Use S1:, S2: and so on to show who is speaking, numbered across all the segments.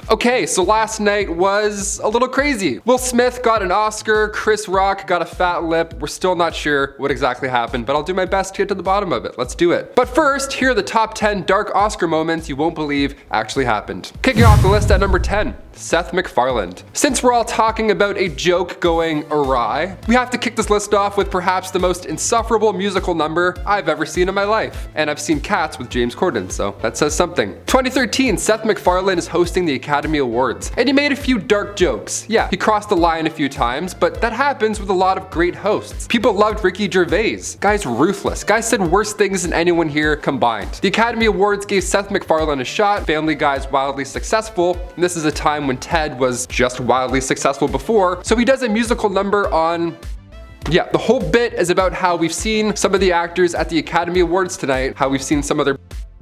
S1: Okay, so last night was a little crazy. Will Smith got an Oscar, Chris Rock got a fat lip. We're still not sure what exactly happened, but I'll do my best to get to the bottom of it. Let's do it. But first, here are the top 10 dark Oscar moments you won't believe actually happened. Kicking off the list at number 10. Seth McFarlane. Since we're all talking about a joke going awry, we have to kick this list off with perhaps the most insufferable musical number I've ever seen in my life. And I've seen Cats with James Corden, so that says something. 2013, Seth MacFarlane is hosting the Academy Awards, and he made a few dark jokes. Yeah, he crossed the line a few times, but that happens with a lot of great hosts. People loved Ricky Gervais. Guy's ruthless. Guy said worse things than anyone here combined. The Academy Awards gave Seth MacFarlane a shot. Family Guy's wildly successful, and this is a time when Ted was just wildly successful before, so he does a musical number on... Yeah, the whole bit is about how we've seen some of the actors at the Academy Awards tonight, how we've seen some of their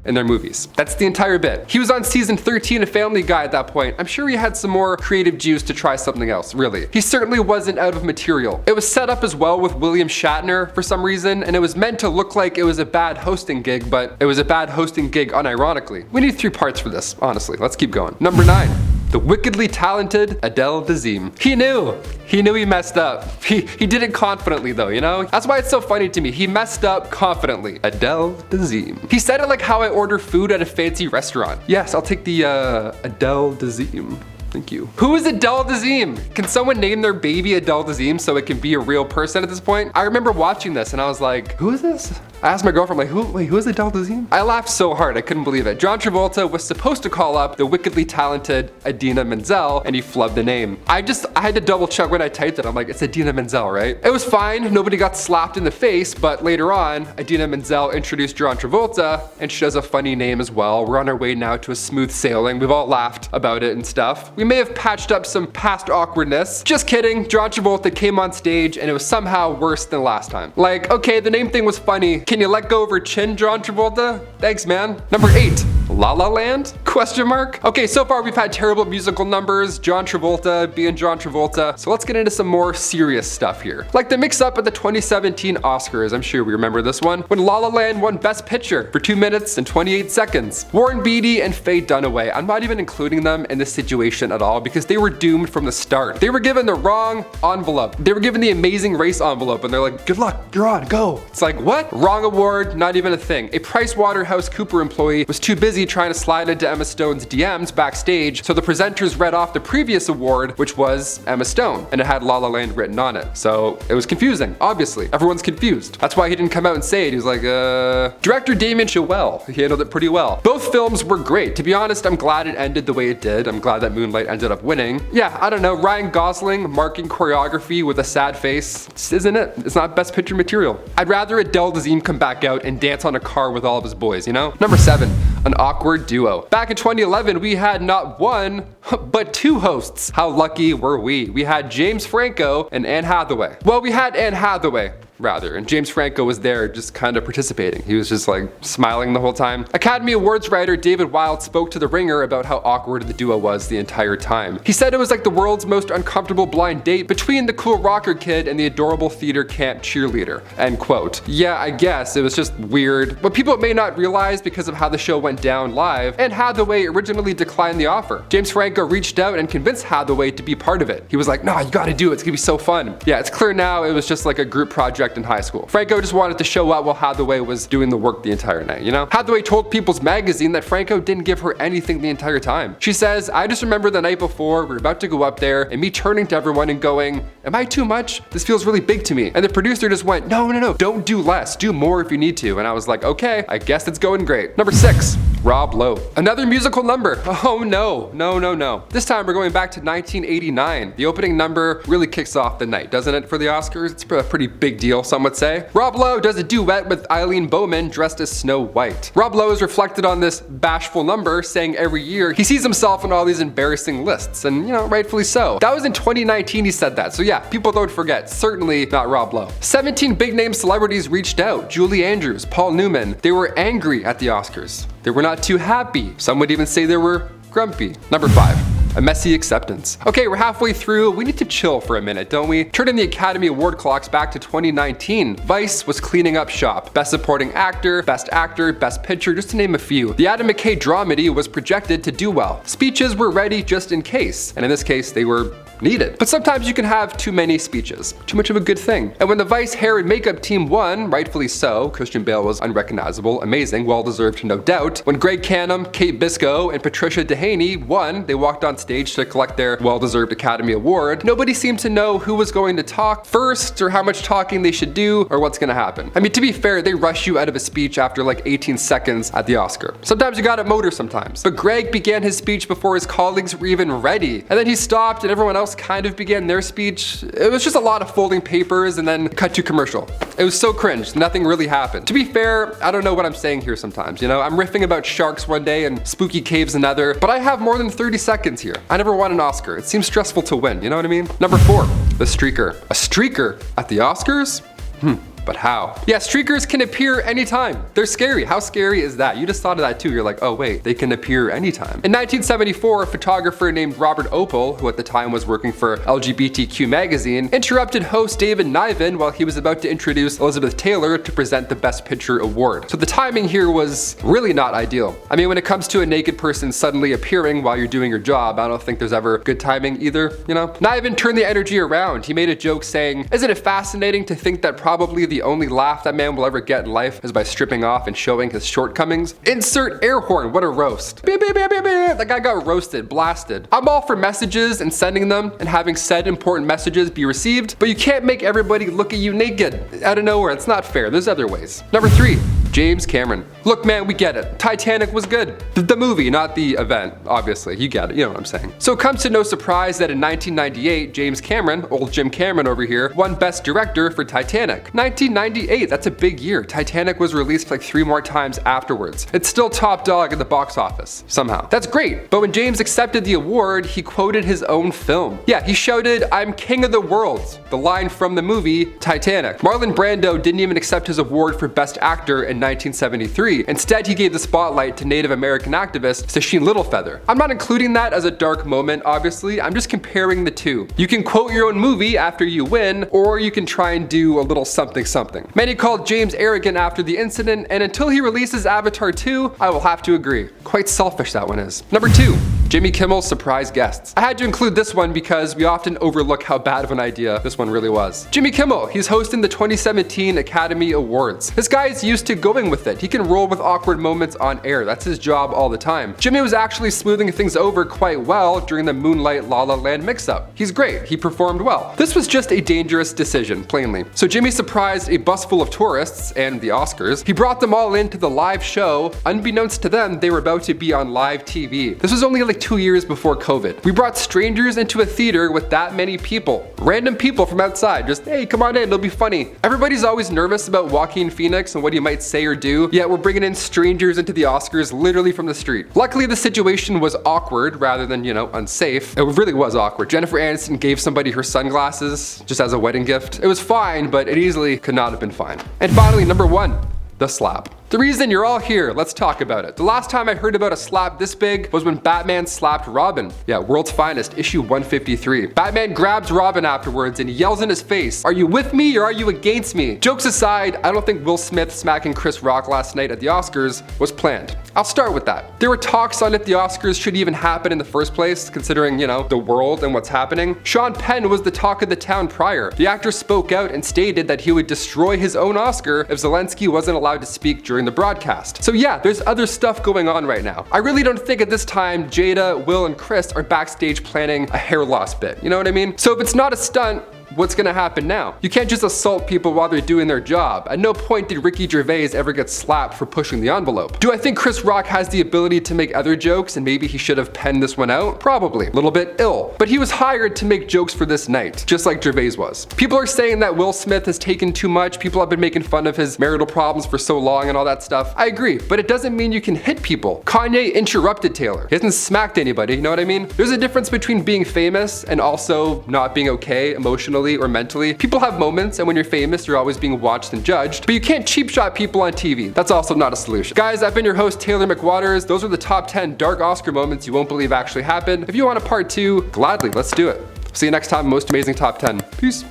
S1: in their movies. That's the entire bit. He was on season 13 of Family Guy at that point. I'm sure he had some more creative juice to try something else, really. He certainly wasn't out of material. It was set up as well with William Shatner for some reason, and it was meant to look like it was a bad hosting gig, but it was a bad hosting gig unironically. We need 3 parts for this, honestly. Let's keep going. Number 9. The wickedly talented Adele Dazeem. He knew he messed up. He did it confidently though, you know? That's why it's so funny to me. He messed up confidently. Adele Dazeem. He said it like how I order food at a fancy restaurant. Yes, I'll take the Adele Dazeem. Thank you. Who is Adele Dazeem? Can someone name their baby Adele Dazeem so it can be a real person at this point? I remember watching this and I was like, who is this? I asked my girlfriend, like, who is Adele Dazeem? I laughed so hard, I couldn't believe it. John Travolta was supposed to call up the wickedly talented Idina Menzel, and he flubbed the name. I had to double check when I typed it. I'm like, it's Idina Menzel, right? It was fine, nobody got slapped in the face, but later on, Idina Menzel introduced John Travolta, and she has a funny name as well. We're on our way now to a smooth sailing. We've all laughed about it and stuff. We may have patched up some past awkwardness. Just kidding, John Travolta came on stage, and it was somehow worse than last time. Like, okay, the name thing was funny. Can you let go of her chin, John Travolta? Thanks, man. Number 8. La La Land? Question mark? Okay, so far we've had terrible musical numbers, John Travolta being John Travolta, so let's get into some more serious stuff here. Like the mix-up at the 2017 Oscars, I'm sure we remember this one, when La La Land won Best Picture for 2 minutes and 28 seconds. Warren Beatty and Faye Dunaway, I'm not even including them in this situation at all because they were doomed from the start. They were given the wrong envelope. They were given the Amazing Race envelope and they're like, good luck, you're on, go. It's like, what? Wrong award, not even a thing. A PricewaterhouseCoopers employee was too busy trying to slide into Emma Stone's DMs backstage, so the presenters read off the previous award, which was Emma Stone, and it had La La Land written on it. So it was confusing, obviously. Everyone's confused. That's why he didn't come out and say it. He was like, Director Damien Chazelle, he handled it pretty well. Both films were great. To be honest, I'm glad it ended the way it did. I'm glad that Moonlight ended up winning. Yeah, I don't know, Ryan Gosling marking choreography with a sad face, just isn't it? It's not Best Picture material. I'd rather Adele Dazeem come back out and dance on a car with all of his boys, you know? Number 7, an awkward duo. Back in 2011, we had not one, but 2 hosts. How lucky were we? We had James Franco and Anne Hathaway. Well, we had Anne Hathaway, rather, and James Franco was there just kind of participating. He was just like smiling the whole time. Academy Awards writer David Wilde spoke to The Ringer about how awkward the duo was the entire time. He said it was like the world's most uncomfortable blind date between the cool rocker kid and the adorable theater camp cheerleader, end quote. Yeah, I guess it was just weird. What people may not realize because of how the show went down live, Anne Hathaway originally declined the offer. James Franco reached out and convinced Hathaway to be part of it. He was like, no, you gotta do it, it's gonna be so fun. Yeah, it's clear now it was just like a group project in high school. Franco just wanted to show up while Hathaway was doing the work the entire night, you know? Hathaway told People's Magazine that Franco didn't give her anything the entire time. She says, I just remember the night before, we were about to go up there, and me turning to everyone and going, am I too much? This feels really big to me. And the producer just went, no, don't do less, do more if you need to. And I was like, okay, I guess it's going great. Number 6, Rob Lowe. Another musical number. Oh no. This time we're going back to 1989. The opening number really kicks off the night, doesn't it, for the Oscars? It's a pretty big deal, some would say. Rob Lowe does a duet with Eileen Bowman dressed as Snow White. Rob Lowe is reflected on this bashful number, saying every year he sees himself on all these embarrassing lists, and you know, rightfully so. That was in 2019 he said that, so yeah, people don't forget. Certainly not Rob Lowe. 17 big name celebrities reached out. Julie Andrews, Paul Newman. They were angry at the Oscars. They were not too happy. Some would even say they were grumpy. Number 5. a messy acceptance. Okay, we're halfway through. We need to chill for a minute, don't we? Turning the Academy Award clocks back to 2019. Vice was cleaning up shop. Best Supporting Actor, Best Picture, just to name a few. The Adam McKay dramedy was projected to do well. Speeches were ready just in case, and in this case, they were needed. But sometimes you can have too many speeches. Too much of a good thing. And when the Vice hair and makeup team won, rightfully so, Christian Bale was unrecognizable, amazing, well-deserved, no doubt. When Greg Canham, Kate Biscoe, and Patricia Dehaney won, they walked on stage to collect their well-deserved Academy Award. Nobody seemed to know who was going to talk first, or how much talking they should do, or what's gonna happen. I mean, to be fair, they rush you out of a speech after like 18 seconds at the Oscar. Sometimes you gotta motor sometimes. But Greg began his speech before his colleagues were even ready. And then he stopped and everyone else kind of began their speech. It was just a lot of folding papers and then cut to commercial. It was so cringe, nothing really happened. To be fair, I don't know what I'm saying here sometimes, you know? I'm riffing about sharks one day and spooky caves another, but I have more than 30 seconds here. I never won an Oscar. It seems stressful to win, you know what I mean? Number 4, the streaker. A streaker at the Oscars? But how? Yeah, streakers can appear anytime. They're scary. How scary is that? You just thought of that too. You're like, oh wait, they can appear anytime. In 1974, a photographer named Robert Opel, who at the time was working for LGBTQ magazine, interrupted host David Niven while he was about to introduce Elizabeth Taylor to present the Best Picture award. So the timing here was really not ideal. I mean, when it comes to a naked person suddenly appearing while you're doing your job, I don't think there's ever good timing either, you know? Niven turned the energy around. He made a joke saying, "Isn't it fascinating to think that probably the only laugh that man will ever get in life is by stripping off and showing his shortcomings? Insert air horn, what a roast." Beep, beep, beep, beep, beep. That guy got roasted, blasted. I'm all for messages and sending them and having said important messages be received, but you can't make everybody look at you naked out of nowhere. It's not fair. There's other ways. Number 3. James Cameron. Look, man, we get it. Titanic was good. The movie, not the event, obviously. You get it, you know what I'm saying. So it comes to no surprise that in 1998, James Cameron, old Jim Cameron over here, won Best Director for Titanic. 1998, that's a big year. Titanic was released like 3 more times afterwards. It's still top dog at the box office, somehow. That's great, but when James accepted the award, he quoted his own film. Yeah, he shouted, "I'm king of the world," the line from the movie Titanic. Marlon Brando didn't even accept his award for Best Actor in 1973. Instead, he gave the spotlight to Native American activist Sacheen Littlefeather. I'm not including that as a dark moment, obviously. I'm just comparing the two. You can quote your own movie after you win, or you can try and do a little something something. Many called James arrogant after the incident, and until he releases Avatar 2, I will have to agree. Quite selfish that one is. Number 2. Jimmy Kimmel's surprise guests. I had to include this one because we often overlook how bad of an idea this one really was. Jimmy Kimmel, he's hosting the 2017 Academy Awards. This guy is used to going with it. He can roll with awkward moments on air. That's his job all the time. Jimmy was actually smoothing things over quite well during the Moonlight La La Land mix-up. He's great. He performed well. This was just a dangerous decision, plainly. So Jimmy surprised a bus full of tourists and the Oscars. He brought them all into the live show. Unbeknownst to them, they were about to be on live TV. This was only like 2 years before COVID. We brought strangers into a theater with that many people. Random people from outside, just, hey, come on in, it'll be funny. Everybody's always nervous about Joaquin Phoenix and what he might say or do, yet we're bringing in strangers into the Oscars literally from the street. Luckily, the situation was awkward rather than, you know, unsafe. It really was awkward. Jennifer Aniston gave somebody her sunglasses just as a wedding gift. It was fine, but it easily could not have been fine. And finally, number 1, the slap. The reason you're all here, let's talk about it. The last time I heard about a slap this big was when Batman slapped Robin. Yeah, World's Finest, issue 153. Batman grabs Robin afterwards and yells in his face, "Are you with me or are you against me?" Jokes aside, I don't think Will Smith smacking Chris Rock last night at the Oscars was planned. I'll start with that. There were talks on if the Oscars should even happen in the first place, considering, you know, the world and what's happening. Sean Penn was the talk of the town prior. The actor spoke out and stated that he would destroy his own Oscar if Zelensky wasn't allowed to speak during the broadcast. So yeah, there's other stuff going on right now. I really don't think at this time Jada, Will, and Chris are backstage planning a hair loss bit. You know what I mean? So if it's not a stunt, what's gonna happen now? You can't just assault people while they're doing their job. At no point did Ricky Gervais ever get slapped for pushing the envelope. Do I think Chris Rock has the ability to make other jokes and maybe he should have penned this one out? Probably. A little bit ill. But he was hired to make jokes for this night, just like Gervais was. People are saying that Will Smith has taken too much. People have been making fun of his marital problems for so long and all that stuff. I agree, but it doesn't mean you can hit people. Kanye interrupted Taylor. He hasn't smacked anybody, you know what I mean? There's a difference between being famous and also not being okay emotionally emotionally or mentally. People have moments, and when you're famous, you're always being watched and judged, but you can't cheap shot people on TV. That's also not a solution. Guys, I've been your host, Taylor McWaters. Those are the top 10 dark Oscar moments you won't believe actually happened. If you want a part 2, gladly, let's do it. See you next time, Most Amazing Top 10. Peace.